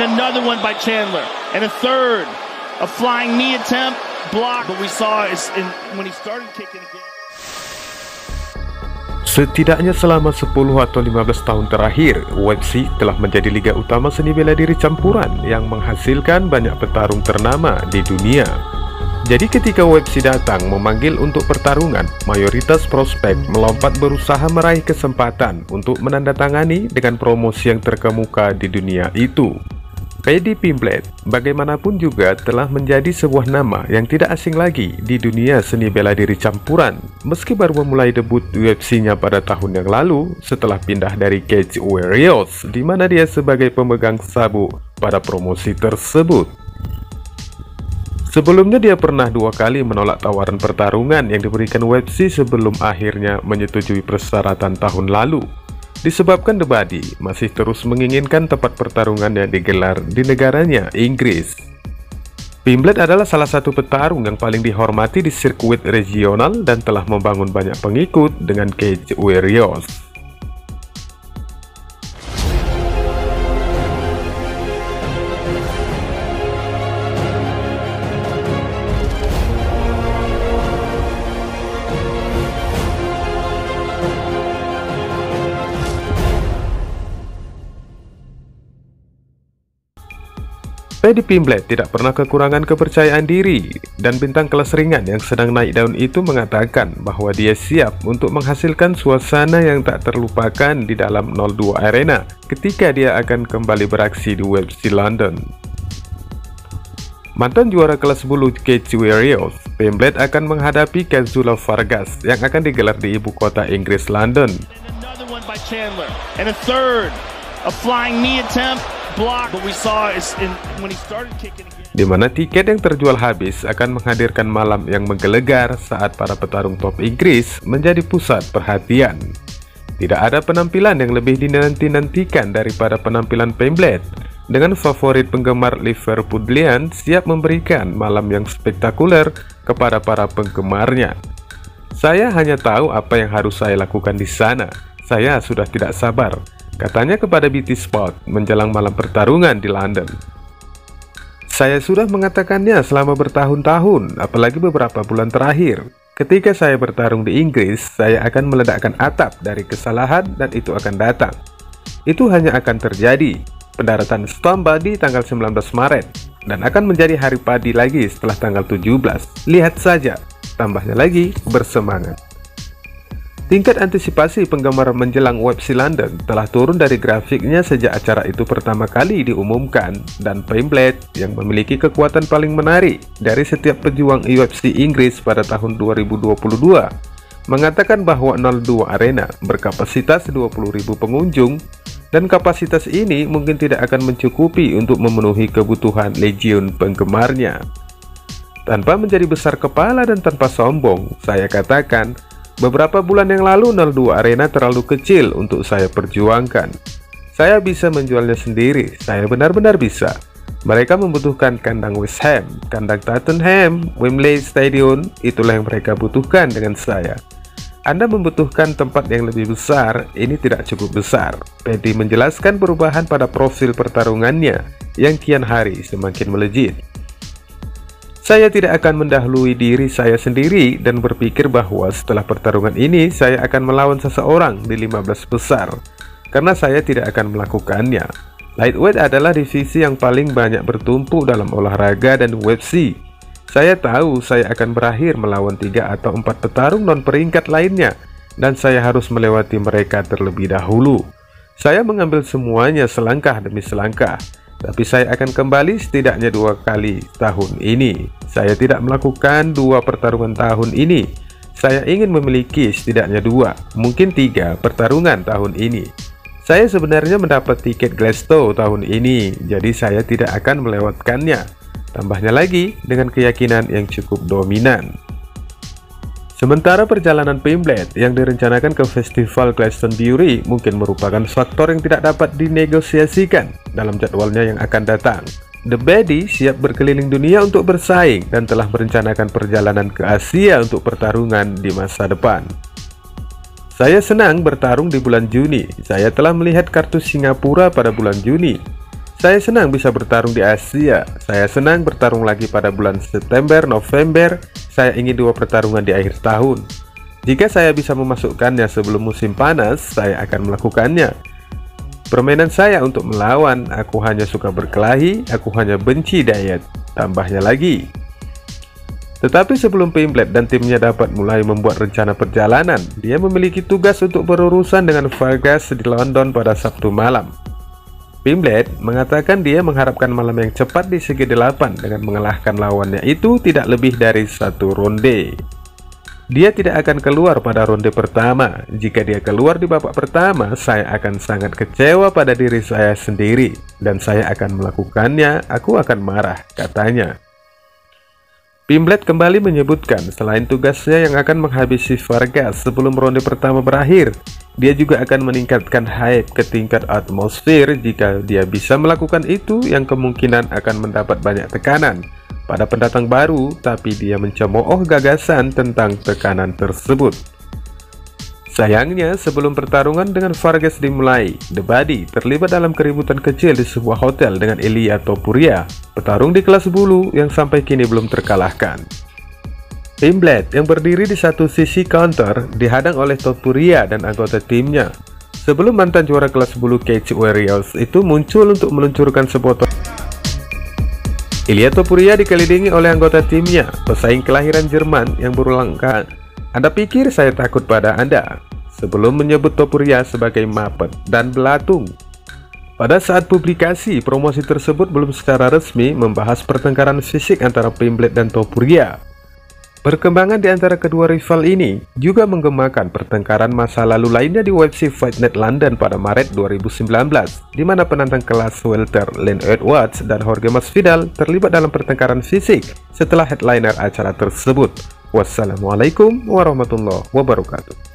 another one by Chandler, and a third, a flying knee attempt, block. But we saw when he started kicking again. Setidaknya selama 10 atau 15 tahun terakhir, UFC telah menjadi liga utama seni bela diri campuran yang menghasilkan banyak petarung ternama di dunia. Jadi ketika UFC datang memanggil untuk pertarungan, mayoritas prospek melompat berusaha meraih kesempatan untuk menandatangani dengan promosi yang terkemuka di dunia itu. Paddy Pimblett bagaimanapun juga telah menjadi sebuah nama yang tidak asing lagi di dunia seni bela diri campuran. Meski baru memulai debut UFC-nya pada tahun yang lalu setelah pindah dari Cage Warriors, di mana dia sebagai pemegang sabuk pada promosi tersebut. Sebelumnya dia pernah 2 kali menolak tawaran pertarungan yang diberikan UFC sebelum akhirnya menyetujui persyaratan tahun lalu. Disebabkan The Buddy masih terus menginginkan tempat pertarungannya digelar di negaranya, Inggris. Pimblett adalah salah satu petarung yang paling dihormati di sirkuit regional dan telah membangun banyak pengikut dengan Cage Warriors. Paddy Pimblett tidak pernah kekurangan kepercayaan diri, dan bintang kelas ringan yang sedang naik daun itu mengatakan bahwa dia siap untuk menghasilkan suasana yang tak terlupakan di dalam 02 Arena ketika dia akan kembali beraksi di UFC London. Mantan juara kelas bulu Cage Warriors, Pimblett akan menghadapi Kazula Vargas yang akan digelar di ibu kota Inggris, London. Di mana tiket yang terjual habis akan menghadirkan malam yang menggelegar saat para petarung top Inggris menjadi pusat perhatian. Tidak ada penampilan yang lebih dinanti-nantikan daripada penampilan Pimblett, dengan favorit penggemar Liverpoolian siap memberikan malam yang spektakuler kepada para penggemarnya. Saya hanya tahu apa yang harus saya lakukan di sana. Saya sudah tidak sabar, katanya kepada BT Sport menjelang malam pertarungan di London. Saya sudah mengatakannya selama bertahun-tahun, apalagi beberapa bulan terakhir. Ketika saya bertarung di Inggris, saya akan meledakkan atap dari kesalahan dan itu akan datang. Itu hanya akan terjadi. Pendaratan Storm Buddy tanggal 19 Maret dan akan menjadi hari padi lagi setelah tanggal 17. Lihat saja, tambahnya lagi, bersemangat. Tingkat antisipasi penggemar menjelang UFC London telah turun dari grafiknya sejak acara itu pertama kali diumumkan, dan Pimblett yang memiliki kekuatan paling menarik dari setiap pejuang UFC Inggris pada tahun 2022 mengatakan bahwa 02 Arena berkapasitas 20.000 pengunjung, dan kapasitas ini mungkin tidak akan mencukupi untuk memenuhi kebutuhan legion penggemarnya. Tanpa menjadi besar kepala dan tanpa sombong, saya katakan, beberapa bulan yang lalu 02 Arena terlalu kecil untuk saya perjuangkan. Saya bisa menjualnya sendiri, saya benar-benar bisa. Mereka membutuhkan kandang West Ham, kandang Tottenham, Wembley Stadium, itulah yang mereka butuhkan dengan saya. Anda membutuhkan tempat yang lebih besar, ini tidak cukup besar. Paddy menjelaskan perubahan pada profil pertarungannya yang kian hari semakin melejit. Saya tidak akan mendahului diri saya sendiri dan berpikir bahwa setelah pertarungan ini saya akan melawan seseorang di 15 besar, karena saya tidak akan melakukannya. Lightweight adalah divisi yang paling banyak bertumpu dalam olahraga dan UFC. Saya tahu saya akan berakhir melawan 3 atau 4 petarung non peringkat lainnya, dan saya harus melewati mereka terlebih dahulu. Saya mengambil semuanya selangkah demi selangkah, tapi saya akan kembali setidaknya 2 kali tahun ini. Saya tidak melakukan 2 pertarungan tahun ini. Saya ingin memiliki setidaknya 2, mungkin 3 pertarungan tahun ini. Saya sebenarnya mendapat tiket Glasgow tahun ini, jadi saya tidak akan melewatkannya. Tambahnya lagi dengan keyakinan yang cukup dominan. Sementara perjalanan Pimblett yang direncanakan ke festival Glastonbury mungkin merupakan faktor yang tidak dapat dinegosiasikan dalam jadwalnya yang akan datang. The Buddy siap berkeliling dunia untuk bersaing dan telah merencanakan perjalanan ke Asia untuk pertarungan di masa depan. Saya senang bertarung di bulan Juni. Saya telah melihat kartu Singapura pada bulan Juni. Saya senang bisa bertarung di Asia. Saya senang bertarung lagi pada bulan September, November. Saya ingin 2 pertarungan di akhir tahun. Jika saya bisa memasukkannya sebelum musim panas, saya akan melakukannya. Permainan saya untuk melawan, aku hanya suka berkelahi, aku hanya benci diet. Tambahnya lagi. Tetapi sebelum Pimblet dan timnya dapat mulai membuat rencana perjalanan, dia memiliki tugas untuk berurusan dengan Vargas di London pada Sabtu malam. Pimblet mengatakan dia mengharapkan malam yang cepat di segi 8 dengan mengalahkan lawannya itu tidak lebih dari 1 ronde. Dia tidak akan keluar pada ronde pertama. Jika dia keluar di babak pertama, saya akan sangat kecewa pada diri saya sendiri dan saya akan melakukannya, aku akan marah, katanya. Pimblet kembali menyebutkan selain tugasnya yang akan menghabisi Vargas sebelum ronde pertama berakhir, dia juga akan meningkatkan hype ke tingkat atmosfer. Jika dia bisa melakukan itu, yang kemungkinan akan mendapat banyak tekanan pada pendatang baru, tapi dia mencemooh gagasan tentang tekanan tersebut. Sayangnya, sebelum pertarungan dengan Vargas dimulai, The Buddy terlibat dalam keributan kecil di sebuah hotel dengan Ilia Topuria, petarung di kelas bulu yang sampai kini belum terkalahkan. Pimblet yang berdiri di satu sisi counter dihadang oleh Topuria dan anggota timnya. Sebelum mantan juara kelas bulu Cage Warriors itu muncul untuk meluncurkan sebuah Ilia Topuria dikelilingi oleh anggota timnya, pesaing kelahiran Jerman yang berulang kali. Anda pikir saya takut pada Anda? Sebelum menyebut Topuria sebagai mapet dan belatung. Pada saat publikasi, promosi tersebut belum secara resmi membahas pertengkaran fisik antara Pimblet dan Topuria. Perkembangan di antara kedua rival ini juga menggemakan pertengkaran masa lalu lainnya di UFC Fight Night London pada Maret 2019, di mana penantang kelas welter Leon Edwards dan Jorge Masvidal terlibat dalam pertengkaran fisik setelah headliner acara tersebut. Wassalamualaikum warahmatullahi wabarakatuh.